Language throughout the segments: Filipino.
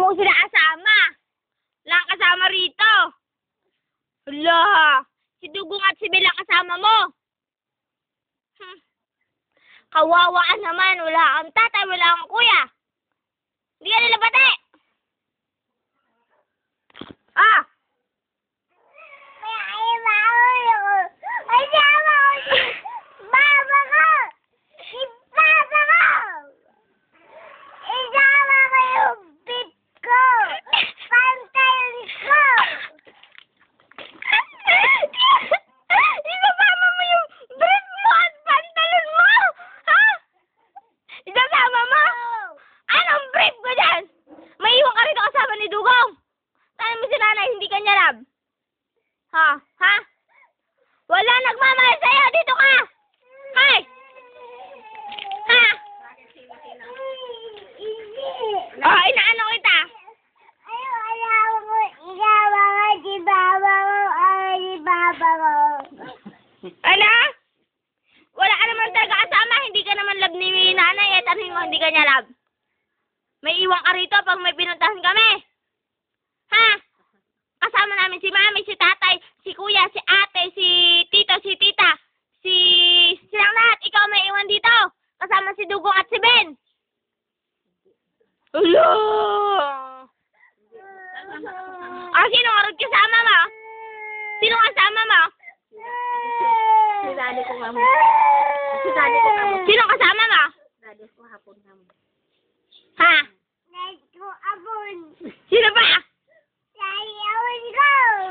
mo sila kasama. Wala kang kasama rito. Hala, si Dugong at si Bella kasama mo. Kawawa ka naman, wala kang tatay, wala kang kuya. Hindi ka nila bate. Ah! Hindi ka niya lab. Ha? Ha? Wala nagmamahal sa'yo. Dito ka. Hay! Ha? Oh, inaano kita. Ano? Wala ka naman talaga kasama. Hindi ka naman lab ni nanay. At ano mo, hindi ka niya lab. May iwan ka rito pag may pinuntahan kami. Ha? Kasama namin si mami, si tatay, si kuya, si ate, si tito, si tita, silang lahat. Ikaw may iwan dito. Kasama si Dugong at si Ben. Hello! Ah, sino ka rin kasama mo? Sino kasama mo? Si daddy ko nga mo. Si daddy ko nga mo. Sino kasama mo? Daddy ko hapon nga mo. Ha? Sino ba?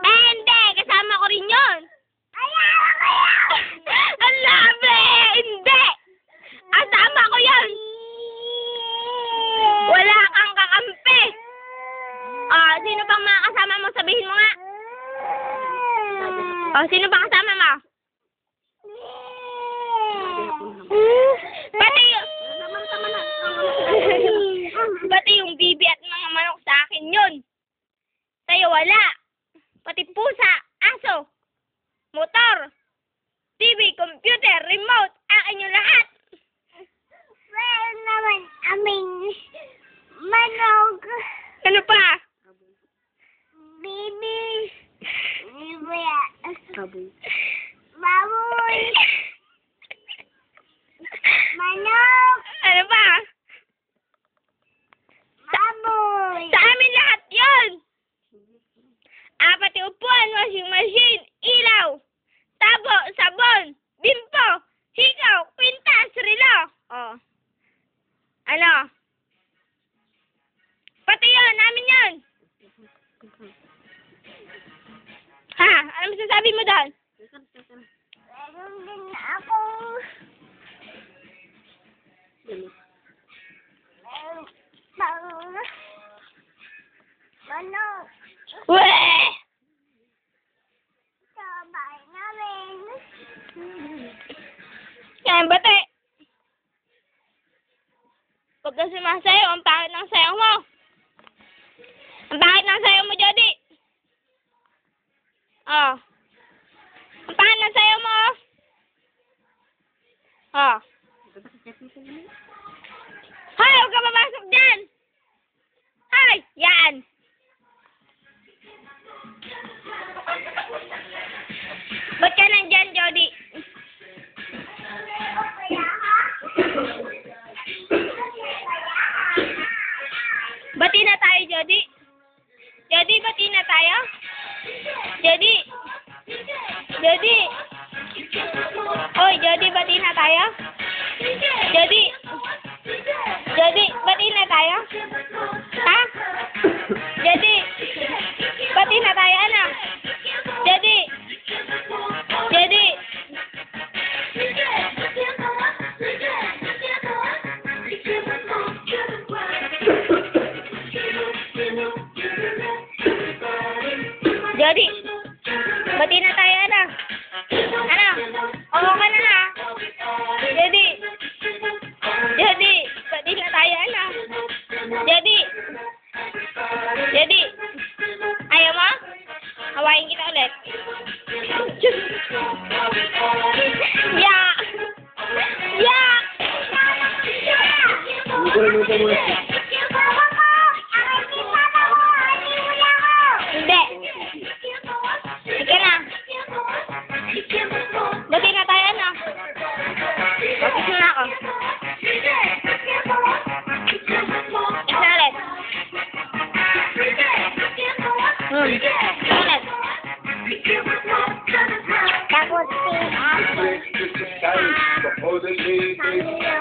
Hindi, kasama ko rin yun. Ang labi! Hindi! Kasama ko yun. Wala kang kakampi. Ah, sino bang mga kasama mo? Sabihin mo nga. Oh, sino ba kasama mo? Pati yung bibi at mga manok sa akin yun. Sa'yo wala. Pati pusa, aso, motor, TV, computer, remote, akin yung lahat. Well naman, manok. Ano pa? Bibi. Baboy. Baboy. Manok. Ano pa? Baboy. Sa amin lahat yun. Pati upuan, washing machine, ilaw, tabo, sabon, bimpo, hikaw, kwintas, relo. Oh. Ano? Pati yun, namin yun. Ha? Ano masasabi mo doon? Meron din ako. Manok. Weh! Sabay namin. Yan, bate. Pag kasi sumasayaw, ang pangit ng sayaw mo. Ang pangit ng sayaw mo, Jody. Oh. Ang pangit ng sayaw mo. Oh. Hay, huwag ka papasok dyan. Hay, yan. Ba't ka nandyan, Jody? Bati na tayo, Jody. Jody, bati na tayo. Jody. Jody. Oy, Jody, bati na tayo. Jody. Jody, bati na tayo. Ha? Jody. Bati na tayo, ano? Jody. Jody. Jody. Bati na tayo, ano? Ano? Oo ka na, ha? Jody. Jody. Bati na tayo, ano? Jody. all the ladies,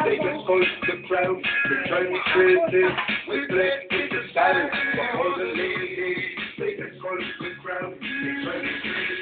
they just hold the crowd. They drive me crazy with black with the style. All the ladies, they just hold the crowd. They drive me crazy.